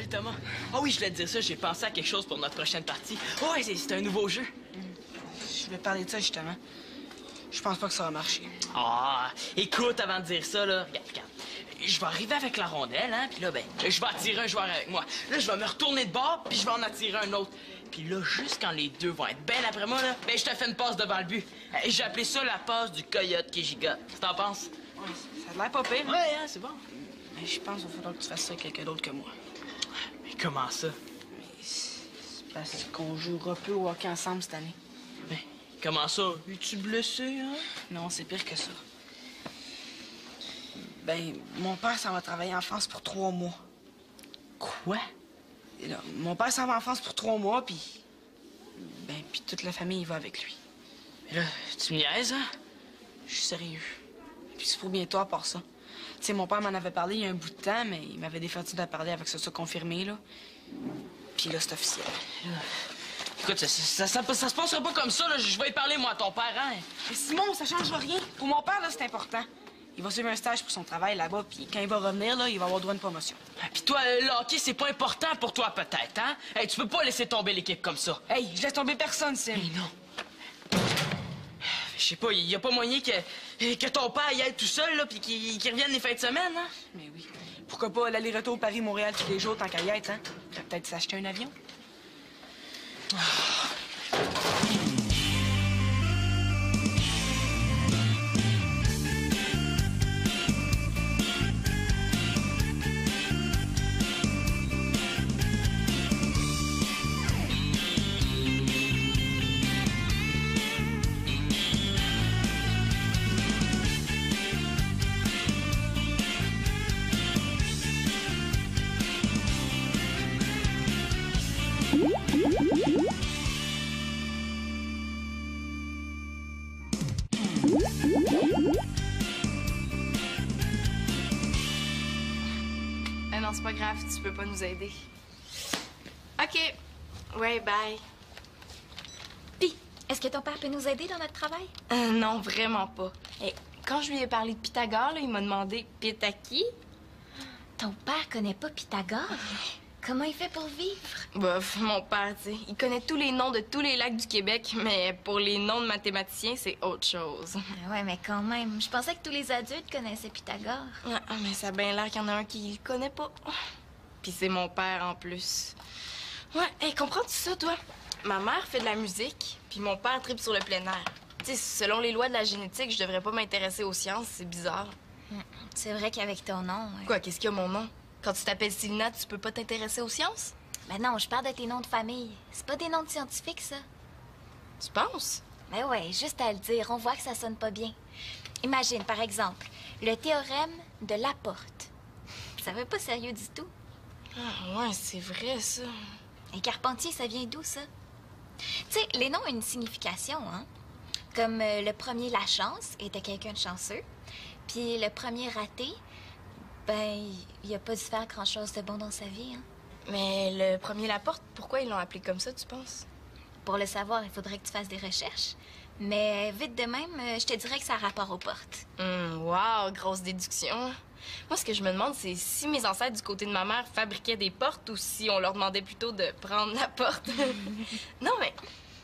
Thomas. Ah oui, je voulais te dire ça, j'ai pensé à quelque chose pour notre prochaine partie. Oh, ouais, c'est un nouveau jeu. Je vais parler de ça, justement. Je pense pas que ça va marcher. Ah, écoute, avant de dire ça, là, regarde. Je vais arriver avec la rondelle, hein, puis là, ben, je vais attirer un joueur avec moi. Là, je vais me retourner de bord, puis je vais en attirer un autre. Puis là, juste quand les deux vont être belles après moi, là, ben, je te fais une passe devant le but. J'ai appelé ça la passe du coyote qui gigote. Tu t'en penses? Ouais, ça a l'air pas pire. Ouais, hein, c'est bon. Mais je pense qu'il faudra que tu fasses ça avec quelqu'un d'autre que moi. Mais comment ça? C'est parce qu'on jouera peu au hockey ensemble cette année. Mais comment ça? Es-tu blessé, hein? Non, c'est pire que ça. Ben, mon père s'en va travailler en France pour 3 mois. Quoi? Et là, mon père s'en va en France pour 3 mois, puis... Ben, puis toute la famille va avec lui. Mais là, tu me niaises, hein? Je suis sérieux. Puis c'est pour bientôt à part ça. Tu sais, mon père m'en avait parlé il y a un bout de temps, mais il m'avait défendu de parler avec ça confirmé, là. Puis là, c'est officiel. Écoute, ça se passera pas comme ça, là. Je vais y parler, moi, à ton père, hein? Mais Simon, ça change rien. Pour mon père, là, c'est important. Il va suivre un stage pour son travail là-bas, puis quand il va revenir, là, il va avoir droit à une promotion. Ah, puis toi, le hockey, c'est pas important pour toi, peut-être, hein? Hey, tu peux pas laisser tomber l'équipe comme ça. Hey, je laisse tomber personne, Sim. Mais non. Je sais pas, y a pas moyen que ton père y aille tout seul, là, puis qu'il revienne les fins de semaine, hein? Mais oui. Pourquoi pas l'aller-retour Paris-Montréal tous les jours tant qu'à y être, hein? Peut-être s'acheter un avion. Non, c'est pas grave, tu peux pas nous aider. OK. Ouais, bye. Puis, est-ce que ton père peut nous aider dans notre travail? Non, vraiment pas. Et quand je lui ai parlé de Pythagore, là, il m'a demandé « Pythaki ». Ton père connaît pas Pythagore? Comment il fait pour vivre? Bof, mon père, tu sais, il connaît tous les noms de tous les lacs du Québec, mais pour les noms de mathématiciens, c'est autre chose. Ouais, mais quand même, je pensais que tous les adultes connaissaient Pythagore. Ah, mais ça a bien l'air qu'il y en a un qui le connaît pas. Puis c'est mon père, en plus. Ouais, hey, comprends-tu ça, toi? Ma mère fait de la musique, puis mon père tripe sur le plein air. Tu sais, selon les lois de la génétique, je devrais pas m'intéresser aux sciences, c'est bizarre. C'est vrai qu'avec ton nom... Ouais. Quoi, qu'est-ce qu'il y a, mon nom? Quand tu t'appelles Sylina, tu peux pas t'intéresser aux sciences? Ben non, je parle de tes noms de famille. C'est pas des noms de scientifiques, ça. Tu penses? Ben ouais, juste à le dire, on voit que ça sonne pas bien. Imagine, par exemple, le théorème de Laporte. Ça veut pas sérieux du tout. Ah ouais, c'est vrai, ça. Et Carpentier, ça vient d'où, ça? Tu sais, les noms ont une signification, hein? Comme le premier La Chance était quelqu'un de chanceux. Puis le premier raté, ben, il a pas dû faire grand-chose de bon dans sa vie, hein? Mais le premier Laporte, pourquoi ils l'ont appelé comme ça, tu penses? Pour le savoir, il faudrait que tu fasses des recherches. Mais vite de même, je te dirais que ça a rapport aux portes. Wow, grosse déduction. Moi, ce que je me demande, c'est si mes ancêtres du côté de ma mère fabriquaient des portes ou si on leur demandait plutôt de prendre la porte. Non, mais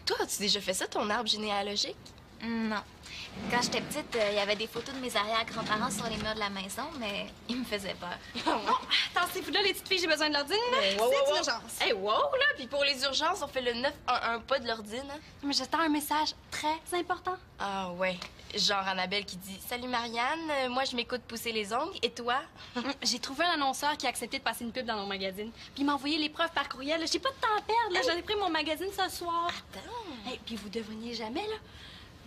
toi, as-tu déjà fait ça, ton arbre généalogique? Non. Quand j'étais petite, il y avait des photos de mes arrière-grands-parents sur les murs de la maison, mais ils me faisaient peur. Attendez-vous là, les petites filles, j'ai besoin de l'ordine. C'est une urgence. Hey, wow, là! Puis pour les urgences, on fait le 911 pas de l'ordine. Hein? Mais j'attends un message très important. Ah, ouais. Genre Annabelle qui dit « Salut Marianne, moi je m'écoute pousser les ongles, et toi? » J'ai trouvé un annonceur qui a accepté de passer une pub dans mon magazine. Puis il m'a envoyé les preuves par courriel. J'ai pas de temps à perdre, là. J'en ai pris mon magazine ce soir. Attends. Hey, puis vous devriez jamais, là.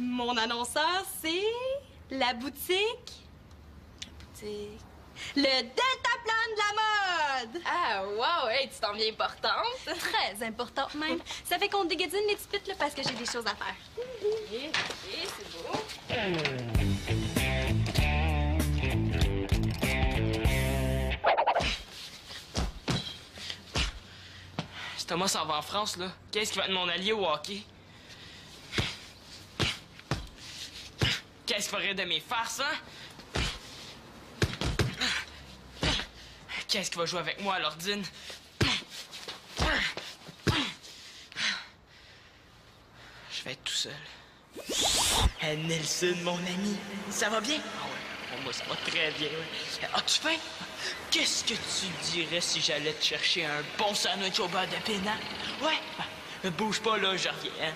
Mon annonceur, c'est la boutique. C'est... Le deltaplan de la mode! Ah, wow, hey, tu t'en viens importante. Très importante même. Ça fait qu'on dégadine les petites là parce que j'ai des choses à faire. Ok, c'est beau. Si Thomas s'en va en France, là, qu'est-ce qui va être mon allié au hockey? Qu'est-ce qu'il ferait de mes farces, hein? Qu'est-ce qu'il va jouer avec moi à l'ordine? seul. Hey, Nelson, mon ami, ça va bien? Ah ouais, moi ça va très bien. Ouais. As-tu faim? Qu'est-ce que tu dirais si j'allais te chercher un bon sandwich au beurre de pinard? Ouais? Bouge pas là, je reviens.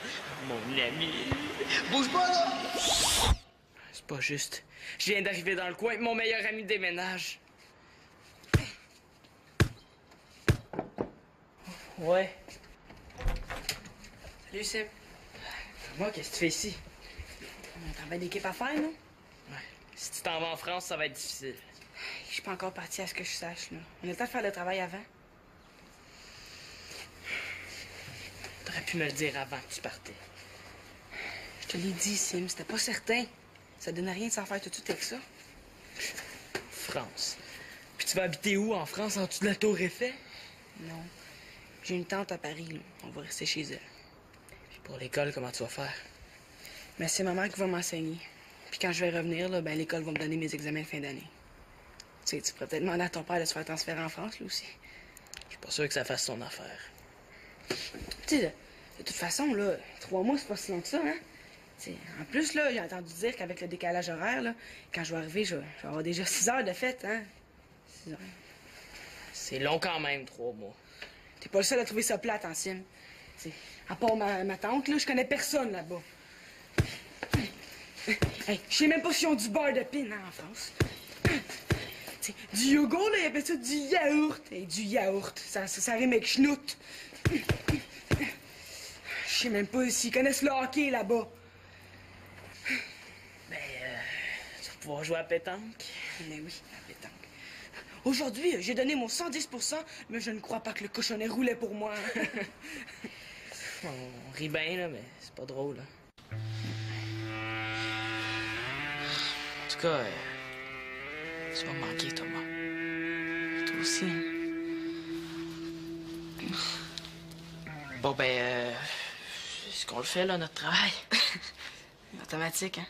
Mon ami. Bouge pas là! C'est pas juste. Je viens d'arriver dans le coin, mon meilleur ami déménage. Ouais. Salut, Sim. Moi, qu'est-ce que tu fais ici? T'as bien d'équipe à faire, non? Ouais. Si tu t'en vas en France, ça va être difficile. Je suis pas encore partie à ce que je sache, là. On a le temps de faire le travail avant. T'aurais pu me le dire avant que tu partais. Je te l'ai dit, Sim, c'était pas certain. Ça donnait rien de s'en faire tout de suite avec ça. France. Puis tu vas habiter où en France, en dessous de la Tour Eiffel? Non. J'ai une tante à Paris, là. On va rester chez elle. Puis pour l'école, comment tu vas faire? Mais c'est ma mère qui va m'enseigner. Puis quand je vais revenir, là, ben l'école va me donner mes examens de fin d'année. Tu sais, tu pourrais peut-être demander à ton père de se faire transférer en France, lui aussi. Je suis pas sûr que ça fasse son affaire. Tu sais, de toute façon, là, 3 mois, c'est pas si long que ça, hein? T'sais, en plus, là, j'ai entendu dire qu'avec le décalage horaire, là, quand je vais arriver, je vais avoir déjà 6 heures de fête, hein? 6 heures. C'est long quand même, 3 mois. T'es pas le seul à trouver ça plate, ancienne. T'sais, à part ma tante, là, je connais personne là-bas. Hey, je sais même pas s'ils ont du beurre de pin, hein, en France. T'sais, du yogourt, là, ils appellent ça du yaourt. Hey, du yaourt, ça rime avec schnout. Je sais même pas s'ils connaissent le hockey là-bas. Ben, tu vas pouvoir jouer à pétanque. Mais oui, la pétanque. Aujourd'hui, j'ai donné mon 110%, mais je ne crois pas que le cochonnet roulait pour moi. On rit bien, là, mais c'est pas drôle, hein. En tout cas, tu vas me manquer, Thomas. Toi aussi. Bon, ben, est-ce qu'on le fait, là, notre travail? Automatique, hein?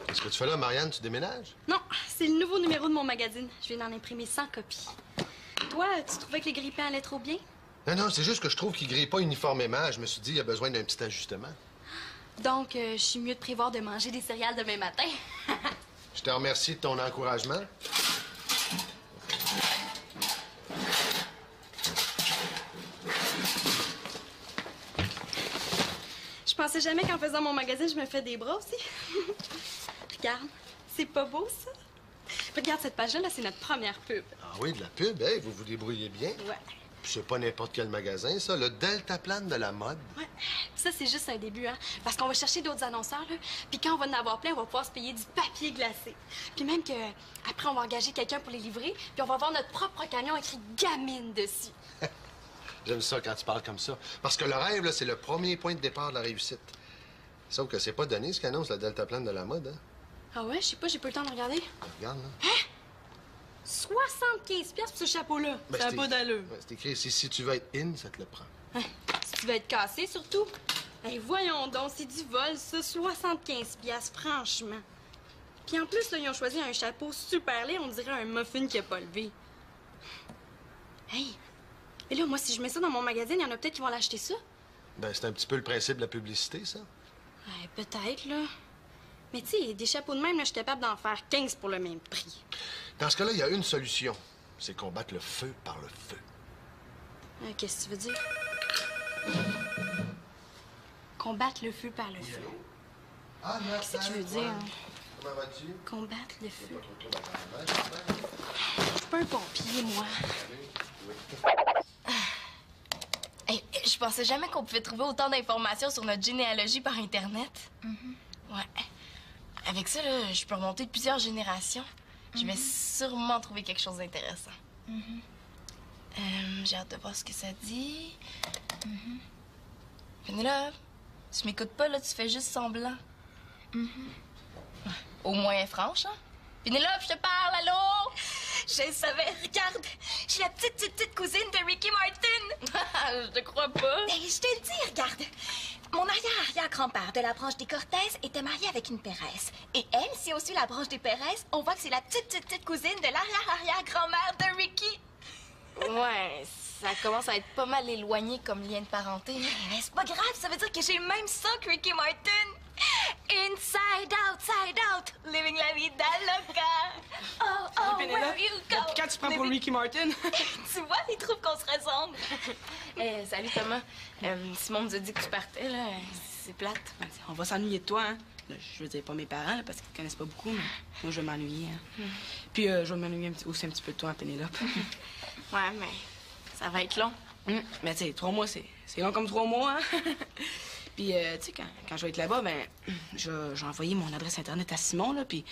Qu'est-ce que tu fais là, Marianne? Tu déménages? Non, c'est le nouveau numéro de mon magazine. Je viens d'en imprimer 100 copies. Toi, tu trouvais que les grippins allaient trop bien? Non, c'est juste que je trouve qu'il grille pas uniformément. Je me suis dit, il y a besoin d'un petit ajustement. Donc, je suis mieux de prévoir de manger des céréales demain matin. Je te remercie de ton encouragement. Je pensais jamais qu'en faisant mon magazine, je me fais des bras aussi. Regarde, c'est pas beau, ça? Regarde cette page-là, c'est notre première pub. Ah oui, de la pub, hey, vous vous débrouillez bien. Ouais. Puis c'est pas n'importe quel magasin, ça. Le deltaplane de la mode. Ouais. Ça, c'est juste un début, hein? Parce qu'on va chercher d'autres annonceurs, là. Puis quand on va en avoir plein, on va pouvoir se payer du papier glacé. Puis même que après, on va engager quelqu'un pour les livrer. Puis on va avoir notre propre camion écrit gamine dessus. J'aime ça quand tu parles comme ça. Parce que le rêve, là, c'est le premier point de départ de la réussite. Sauf que c'est pas donné ce qu'annonce le deltaplane de la mode, hein? Ah ouais? Je sais pas, j'ai pas eu le temps de regarder. Regarde, là. 75$ pour ce chapeau-là. Ben, Ça a c'est- pas d'allure. Ouais, c'est écrit ici, si tu veux être in, ça te le prend. Hein? Si tu veux être cassé, surtout. Hey, voyons donc, c'est du vol, ça. 75$, franchement. Puis en plus, là, ils ont choisi un chapeau super laid. On dirait un muffin qui a pas levé. Hey! Et là, moi, si je mets ça dans mon magazine, il y en a peut-être qui vont l'acheter ça. Ben, c'est un petit peu le principe de la publicité, ça. Ouais, peut-être, là. Mais tu sais, des chapeaux de même, là, je suis capable d'en faire 15 pour le même prix. Dans ce cas-là, il y a une solution. C'est combattre le feu par le feu. Qu'est-ce que tu veux dire? Combattre le feu par le feu. Qu'est-ce que tu veux dire? Hein? Comment vas-tu? Combattre le feu. Je suis pas un pompier, moi. Hey, je pensais jamais qu'on pouvait trouver autant d'informations sur notre généalogie par Internet. Ouais. Avec ça, là, je peux remonter de plusieurs générations. Je vais sûrement trouver quelque chose d'intéressant. J'ai hâte de voir ce que ça dit. Pénélope, tu m'écoutes pas, là, tu fais juste semblant. Ouais. Au moins, elle est franche, hein? Pénélope, je te parle, allô? Je le savais, regarde, je suis la petite cousine de Ricky Martin. Je te crois pas. Ben, je te le dis, regarde. Mon l'arrière-arrière-grand-père de la branche des Cortez était marié avec une Pérez. Et elle, si on suit la branche des Pérez, on voit que c'est la petite cousine de l'arrière-arrière-grand-mère de Ricky. Ouais, ça commence à être pas mal éloigné comme lien de parenté. Mais c'est pas grave, ça veut dire que j'ai le même sang que Ricky Martin. Inside, outside, out, living la vida loca. Oh, where you go? Quand tu prends pour Ricky Martin? Tu vois, il trouve qu'on se ressemble. Salut Thomas. Simon nous a dit que tu partais, là. C'est plate. On va s'ennuyer de toi, hein? Là, je veux dire, pas mes parents, là, parce qu'ils te connaissent pas beaucoup, mais moi, je vais m'ennuyer, hein. Puis, je vais m'ennuyer aussi un petit peu de toi, Pénélope. Ouais, mais ça va être long. Mais tu sais, 3 mois, c'est long comme 3 mois, hein? Puis, tu sais, quand je vais être là-bas, ben, j'ai envoyé mon adresse Internet à Simon, là, puis...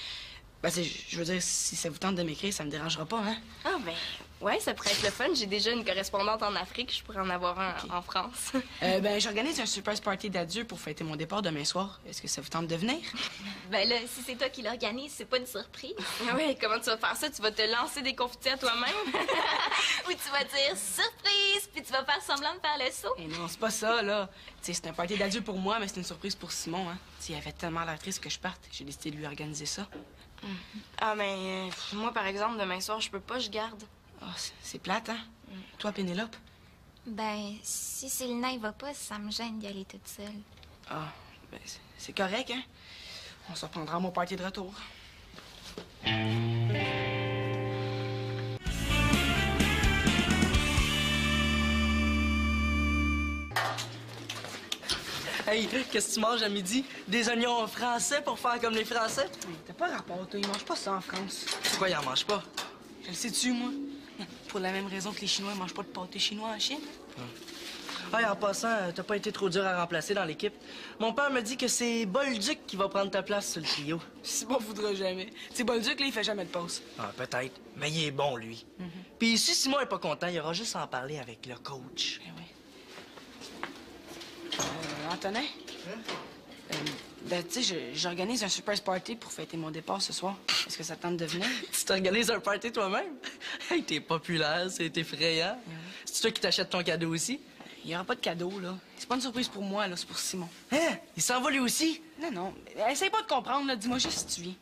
Ben, je veux dire, si ça vous tente de m'écrire, ça me dérangera pas, hein? Ah, ben, ouais, ça pourrait être le fun. J'ai déjà une correspondante en Afrique. Je pourrais en avoir un en France. Ben, j'organise un surprise party d'adieu pour fêter mon départ demain soir. Est-ce que ça vous tente de venir? Ben là, si c'est toi qui l'organise, c'est pas une surprise. Ah oui, comment tu vas faire ça? Tu vas te lancer des confettis à toi-même? Ou tu vas dire surprise, puis tu vas faire semblant de faire le saut. Eh non, c'est pas ça, là. Tu sais, c'est un party d'adieu pour moi, mais c'est une surprise pour Simon, hein. Tu sais, il avait tellement l'air triste que je parte. J'ai décidé de lui organiser ça. Ah, mais moi, par exemple, demain soir, je peux pas, je garde. Oh, c'est plate, hein? Toi, Pénélope? Ben, si Célina il va pas, ça me gêne d'y aller toute seule. Ah, ben, c'est correct, hein? On se reprendra à mon party de retour. Hey, qu'est-ce que tu manges à midi? Des oignons français pour faire comme les Français? Hey, t'as pas rapport, toi. Ils mangent pas ça en France. Pourquoi ils en mangent pas? Je le sais-tu, moi? Pour la même raison que les Chinois mangent pas de pâté chinois en Chine. Hey, en passant, t'as pas été trop dur à remplacer dans l'équipe. Mon père me dit que c'est Bolduc qui va prendre ta place sur le trio. Simon voudra jamais. C'est Bolduc, là, il fait jamais de pause. Ah, peut-être. Mais il est bon, lui. Puis si Simon est pas content, il aura juste à en parler avec le coach. Eh oui. Antonin? Ben, tu sais, j'organise un surprise party pour fêter mon départ ce soir. Est-ce que ça te tente de venir? Tu t'organises un party toi-même? Hey, t'es populaire, c'est effrayant. C'est toi qui t'achètes ton cadeau aussi? Il y aura pas de cadeau, là. C'est pas une surprise pour moi, là, c'est pour Simon. Hein? Il s'en va lui aussi? Non. Essaye pas de comprendre, là. Dis-moi juste si tu viens.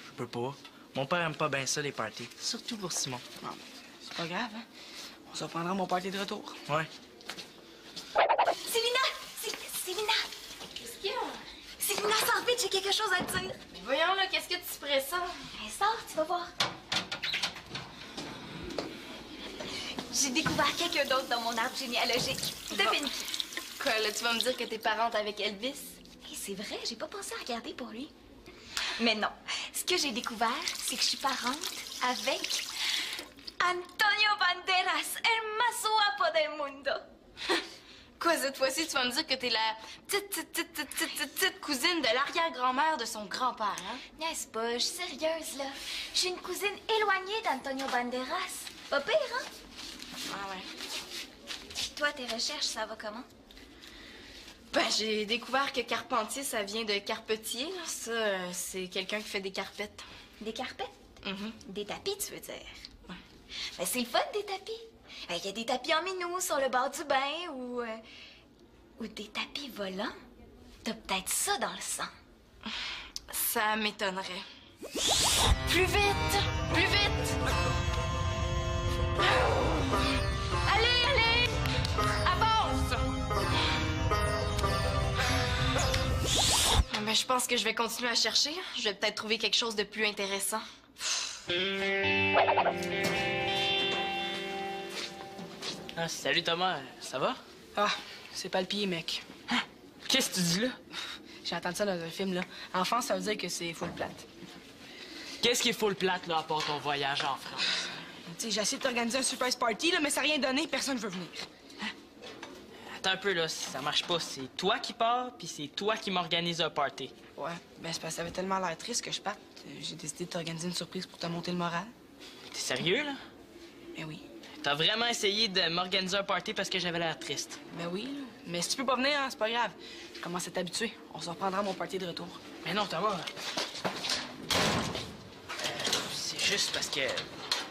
Je peux pas. Mon père aime pas bien ça, les parties. Surtout pour Simon. Non, c'est pas grave, hein. On se reprendra à mon party de retour. Ouais. Célina! Célina! Qu'est-ce qu'il y a? Célina, sors vite, j'ai quelque chose à te dire. Mais voyons, là, qu'est-ce que tu pressens? Hey, sors, tu vas voir. J'ai découvert quelqu'un d'autre dans mon arbre généalogique. Devine qui? Quoi, là, tu vas me dire que t'es parente avec Elvis? Hey, c'est vrai, j'ai pas pensé à regarder pour lui. Mais non, ce que j'ai découvert, c'est que je suis parente avec Antonio Banderas, el más guapo del mundo. Quoi, cette fois-ci, tu vas me dire que t'es la petite cousine de l'arrière-grand-mère de son grand-père, hein? N'est-ce pas? Je suis sérieuse, là. Je suis une cousine éloignée d'Antonio Banderas. Pas pire, hein? Ah ouais. Puis toi, tes recherches, ça va comment? Ben, j'ai découvert que Carpentier, ça vient de Carpetier. Là. Ça, c'est quelqu'un qui fait des carpettes. Des carpettes? Mhm. Des tapis, tu veux dire? Ouais. Ben, c'est le fun, des tapis. Il y a des tapis en minou sur le bord du bain ou des tapis volants. T'as peut-être ça dans le sang. Ça m'étonnerait. Plus vite! Plus vite! Allez! Avance! Ben, je pense que je vais continuer à chercher. Je vais peut-être trouver quelque chose de plus intéressant. Ah, salut Thomas, ça va? Ah, c'est pas le pied, mec. Qu'est-ce que tu dis là? J'ai entendu ça dans un film, là. En France, ça veut dire que c'est full plate. Qu'est-ce qui est full plate, là, à part ton voyage en France? Tu sais, j'ai essayé de t'organiser un surprise party, là, mais ça n'a rien donné, personne veut venir. Attends un peu, là, ça marche pas. C'est toi qui pars, puis c'est toi qui m'organise un party. Ouais, ben c'est parce que ça avait tellement l'air triste que je parte. J'ai décidé de t'organiser une surprise pour te monter le moral. T'es sérieux, là? Ben oui. T'as vraiment essayé de m'organiser un party parce que j'avais l'air triste? Ben oui, là. Mais si tu peux pas venir, hein, c'est pas grave. Je commence à t'habituer. On se reprendra à mon party de retour. Mais non, Thomas. C'est juste parce que... Tu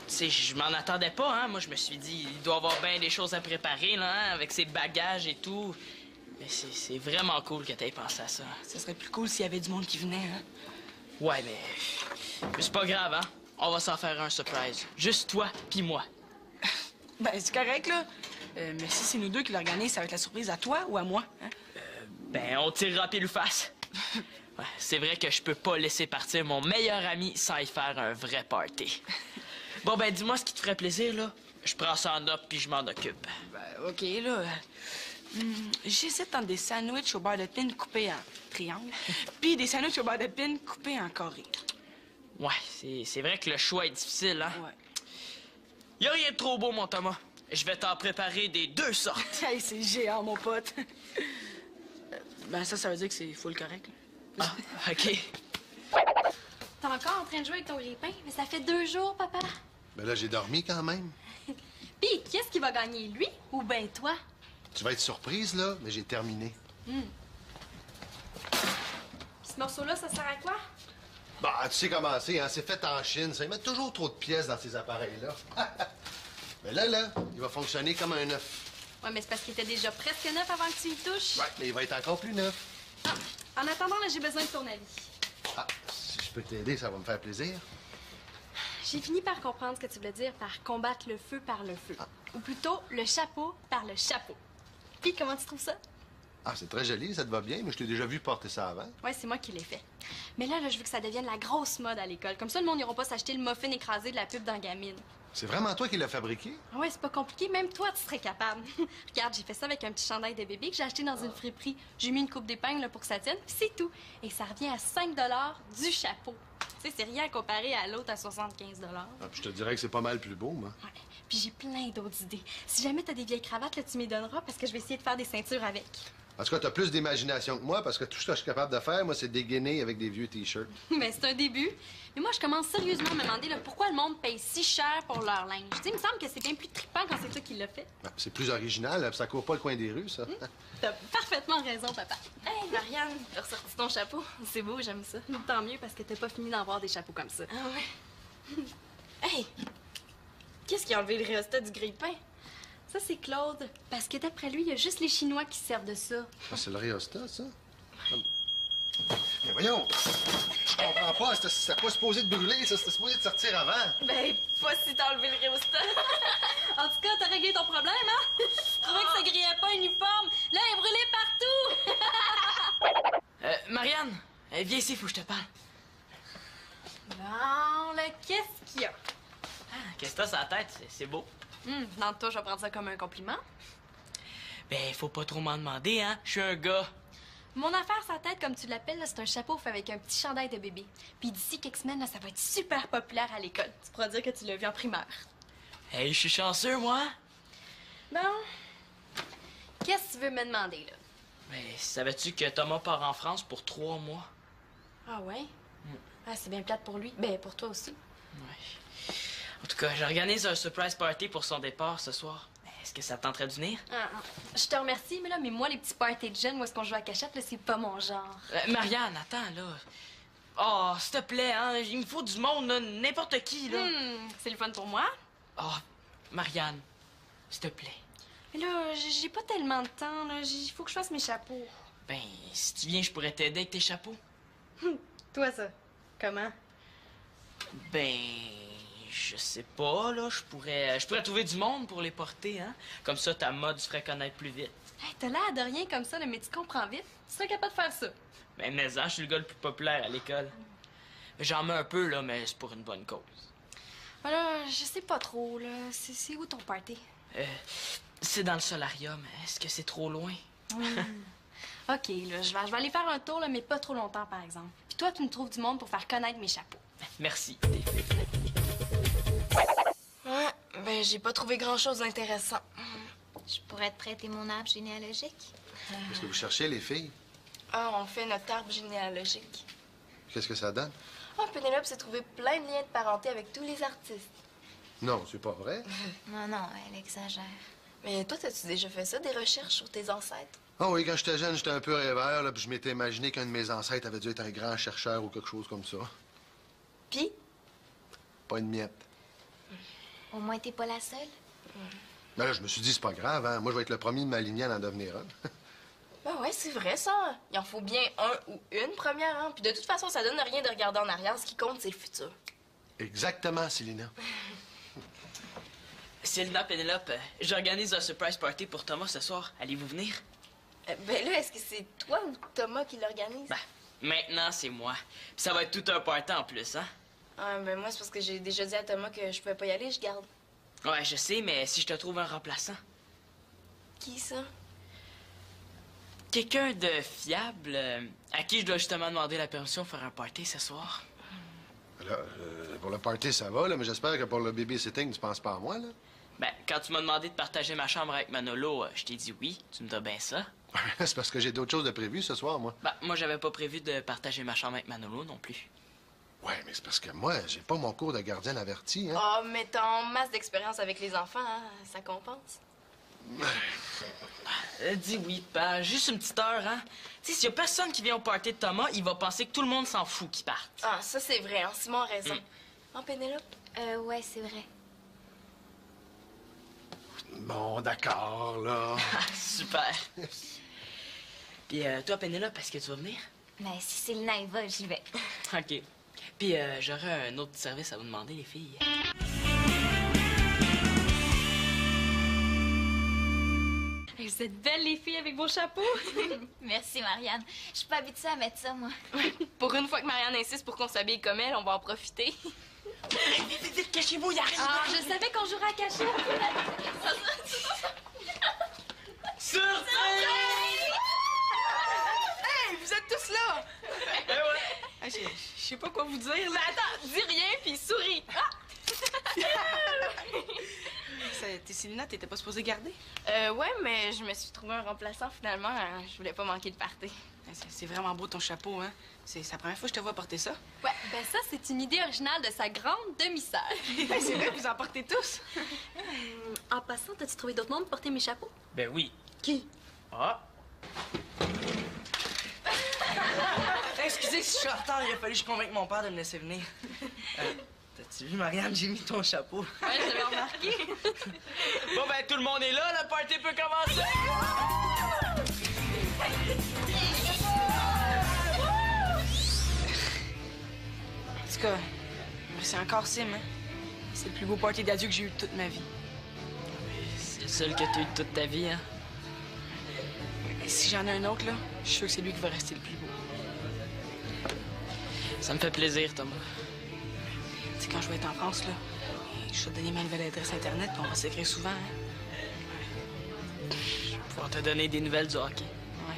sais, je m'en attendais pas, hein. Moi, je me suis dit, il doit avoir bien des choses à préparer, là, hein, avec ses bagages et tout. Mais c'est vraiment cool que t'aies pensé à ça. Ça serait plus cool s'il y avait du monde qui venait, hein? Ouais, mais c'est pas grave, hein? On va s'en faire un surprise. Juste toi puis moi. Ben, c'est correct, là. Mais si c'est nous deux qui l'organisent, ça va être la surprise à toi ou à moi, hein? Ben, on tirera pile ou face. Ouais, c'est vrai que je peux pas laisser partir mon meilleur ami sans y faire un vrai party. Bon, ben, dis-moi ce qui te ferait plaisir, là. Je prends ça en note puis je m'en occupe. Ben, OK, là. J'hésite entre des sandwichs au beurre de pin coupés en triangle, puis des sandwichs au beurre de pin coupés en carré. Ouais, c'est vrai que le choix est difficile, hein? Ouais. Y a rien de trop beau, mon Thomas. Je vais t'en préparer des deux sortes. Hey, c'est géant, mon pote. Ben, ça veut dire que c'est full correct, là. Ah, OK. T'es encore en train de jouer avec ton grille-pain? Mais ça fait 2 jours, papa. Ben là, j'ai dormi quand même. Puis, qui est-ce qui va gagner, lui ou ben toi? Tu vas être surprise, là, mais j'ai terminé. Puis ce morceau-là, ça sert à quoi? Bah, tu sais comment c'est, hein? C'est fait en Chine. Ça, ils mettent toujours trop de pièces dans ces appareils-là. Mais là, il va fonctionner comme un œuf. Ouais, mais c'est parce qu'il était déjà presque neuf avant que tu y touches. Ouais, mais il va être encore plus neuf. En attendant, là, j'ai besoin de ton avis. Ah, si je peux t'aider, ça va me faire plaisir. J'ai fini par comprendre ce que tu voulais dire par combattre le feu par le feu. Ou plutôt, le chapeau par le chapeau. Puis, comment tu trouves ça? Ah, c'est très joli, ça te va bien, mais je t'ai déjà vu porter ça avant. Ouais, c'est moi qui l'ai fait. Mais là, je veux que ça devienne la grosse mode à l'école. Comme ça, le monde n'ira pas s'acheter le muffin écrasé de la pub dans Gamine. C'est vraiment toi qui l'as fabriqué? Ah ouais, c'est pas compliqué. Même toi, tu serais capable. Regarde, j'ai fait ça avec un petit chandail de bébé que j'ai acheté dans une friperie. J'ai mis une coupe d'épingle là, pour que ça tienne, puis c'est tout. Et ça revient à 5 $ du chapeau. Tu sais, c'est rien comparé à l'autre à 75 $. Ah, puis je te dirais que c'est pas mal plus beau, moi. Ouais. Puis j'ai plein d'autres idées. Si jamais t'as des vieilles cravates, là, tu m'y donneras parce que je vais essayer de faire des ceintures avec. En tout cas, t'as plus d'imagination que moi, parce que tout ce que je suis capable de faire, moi, c'est dégainer avec des vieux T-shirts. Mais c'est un début. Mais moi, je commence sérieusement à me demander là, pourquoi le monde paye si cher pour leur linge. Tu sais, il me semble que c'est bien plus trippant quand c'est toi qui l'as fait. Ah, c'est plus original, ça court pas le coin des rues, ça. T'as parfaitement raison, papa. Hey, Marianne, t'as ressorti ton chapeau. C'est beau, j'aime ça. Tant mieux parce que t'as pas fini d'en voir des chapeaux comme ça. Ah ouais? Hey! Qu'est-ce qui a enlevé le reste du grille-pain? Ça, c'est Claude. Parce que d'après lui, il y a juste les Chinois qui se servent de ça. Ah, c'est le rhéostat, ça? Mais voyons! Je comprends pas, c'était pas supposé de brûler, ça, c'était supposé de sortir avant. Ben, pas si t'as enlevé le rhéostat. En tout cas, t'as réglé ton problème, hein? Je trouvais que ça grillait pas uniforme. Là, il est brûlé partout! Marianne, viens ici, faut que je te parle. Bon, là, qu'est-ce qu'il y a? Ah, qu'est-ce que t'as sur la tête? C'est beau. Non, toi, je vais prendre ça comme un compliment. Ben, faut pas trop m'en demander, hein? Je suis un gars. Mon affaire sa tête, comme tu l'appelles, là, c'est un chapeau fait avec un petit chandail de bébé. Puis d'ici quelques semaines, là, ça va être super populaire à l'école. Tu pourras dire que tu l'as vu en primaire. Hey, je suis chanceux, moi. Bon. Qu'est-ce que tu veux me demander, là? Mais savais-tu que Thomas part en France pour 3 mois? Ah ouais? Ah, c'est bien plate pour lui. Ben, pour toi aussi. Ouais. En tout cas, j'organise un surprise party pour son départ ce soir. Est-ce que ça te tenterait de venir? Je te remercie, mais moi, les petits parties de jeunes, où est-ce qu'on joue à cachette, là, c'est pas mon genre. Marianne, attends, là. Oh, s'il te plaît, hein, il me faut du monde, là, n'importe qui, là. C'est le fun pour moi. Oh, Marianne, s'il te plaît. Mais là, j'ai pas tellement de temps, là. Il faut que je fasse mes chapeaux. Ben, si tu viens, je pourrais t'aider avec tes chapeaux. Toi, ça. Comment? Ben, je sais pas, là. Je pourrais trouver du monde pour les porter, hein. Comme ça, ta mode se ferait connaître plus vite. Hey, t'as l'air de rien comme ça, là, mais tu comprends vite. Tu serais capable de faire ça. Ben, mais je suis le gars le plus populaire à l'école. J'en mets un peu, là, mais c'est pour une bonne cause. Voilà, je sais pas trop, là. C'est où ton party? C'est dans le solarium. Est-ce que c'est trop loin? OK, là, je vais aller faire un tour, là, mais pas trop longtemps, par exemple. Puis toi, tu me trouves du monde pour faire connaître mes chapeaux. Merci. Ouais, ben, j'ai pas trouvé grand-chose d'intéressant. Je pourrais te prêter mon arbre généalogique. Qu'est-ce que vous cherchez, les filles? Ah, on fait notre arbre généalogique. Qu'est-ce que ça donne? Ah, Pénélope s'est trouvé plein de liens de parenté avec tous les artistes. Non, c'est pas vrai. Non, elle exagère. Mais toi, t'as-tu déjà fait ça, des recherches sur tes ancêtres? Ah oui, quand j'étais jeune, j'étais un peu rêveur, là, puis je m'étais imaginé qu'un de mes ancêtres avait dû être un grand chercheur ou quelque chose comme ça. Puis? Pas une miette. Au moins, t'es pas la seule. Mais là, je me suis dit, c'est pas grave, hein. Moi, je vais être le premier de ma lignée à en devenir un. Ben ouais, c'est vrai, ça. Il en faut bien un ou une première, hein. Puis de toute façon, ça donne rien de regarder en arrière. Ce qui compte, c'est le futur. Exactement, Célina. Célina, Pénélope, j'organise un surprise party pour Thomas ce soir. Allez-vous venir? Ben là, est-ce que c'est toi ou Thomas qui l'organise? Ben, maintenant, c'est moi. Puis ça va être tout un party en plus, hein? Ah, ben moi, c'est parce que j'ai déjà dit à Thomas que je pouvais pas y aller, je garde. Ouais, je sais, mais si je te trouve un remplaçant. Qui, ça? Quelqu'un de fiable, à qui je dois justement demander la permission de faire un party ce soir. Là, pour le party, ça va, là, mais j'espère que pour le babysitting, tu penses pas à moi, là? Ben, quand tu m'as demandé de partager ma chambre avec Manolo, je t'ai dit oui. Tu me dois bien ça. C'est parce que j'ai d'autres choses de prévues ce soir, moi. Ben, moi, j'avais pas prévu de partager ma chambre avec Manolo non plus. Ouais, mais c'est parce que moi, j'ai pas mon cours de gardienne averti, hein? Oh, mais t'as en masse d'expérience avec les enfants, hein? Ça compense. Dis oui, ben, juste une petite heure, hein? Tu sais, s'il y a personne qui vient au party de Thomas, il va penser que tout le monde s'en fout qu'il parte. Ah, ça, c'est vrai, hein? Simon a raison. Hein, Pénélope? Ouais, c'est vrai. Bon, d'accord, là. Super. Puis toi, Pénélope, est-ce que tu vas venir? Mais si Célina y va, j'y vais. OK. Puis j'aurais un autre service à vous demander, les filles. Hey, vous êtes belles, les filles, avec vos chapeaux. Merci, Marianne. Je suis pas habituée à mettre ça, moi. Pour une fois que Marianne insiste pour qu'on s'habille comme elle, on va en profiter. Vite, vite, cachez-vous, il arrive! Ah, je savais qu'on jouerait à cachette. Surprise! Hey, vous êtes tous là! Eh ouais! Ah, je sais pas quoi vous dire, là. Mais attends, dis rien, puis souris. Ah! T'es Célina, t'étais pas supposée garder? Ouais, mais je me suis trouvé un remplaçant, finalement. Je voulais pas manquer de party. C'est vraiment beau ton chapeau, hein? C'est la première fois que je te vois porter ça. Ouais, ben ça, c'est une idée originale de sa grande demi-sœur. C'est vrai, vous en portez tous. En passant, t'as-tu trouvé d'autres mondes pour porter mes chapeaux? Ben oui. Qui? Ah! Excusez si je suis en retard, il a fallu que je convainque mon père de me laisser venir. T'as-tu vu, Marianne, j'ai mis ton chapeau. Ouais, j'avais remarqué. Bon, ben tout le monde est là, le party peut commencer! En tout cas, merci encore, Sim, hein? C'est le plus beau party d'adieu que j'ai eu de toute ma vie. C'est le seul que tu as eu de toute ta vie, hein? Et si j'en ai un autre, là, je suis sûr que c'est lui qui va rester le plus beau. Ça me fait plaisir, Thomas. Tu sais, quand je vais être en France, là, je vais te donner ma nouvelle adresse Internet, puis on va s'écrire souvent, hein? Je vais pouvoir te donner des nouvelles du hockey. Ouais.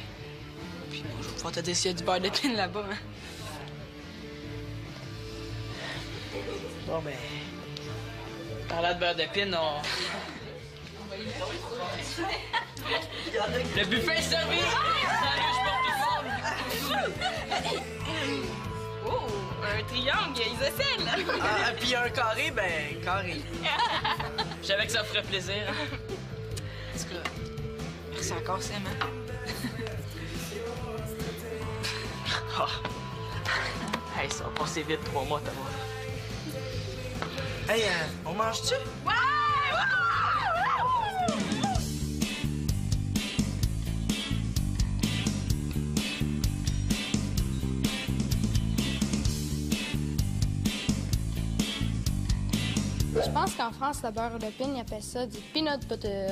Puis moi, je vais pouvoir te dire s'il y a du beurre de pin là-bas, hein? Bon, ben... Parlant de beurre de pin, on... Le buffet est servi! Salut, je porte tout le monde! Oh, un triangle, isocèle. Ah, puis un carré, ben, carré. Je savais que ça ferait plaisir. Hein? En tout cas, merci encore, Sim, hein? Oh. Hey, ça va passer vite, 3 mois, Thomas. Hey, on mange-tu? Je pense qu'en France, le beurre de pin, ils appellent ça du peanut butter.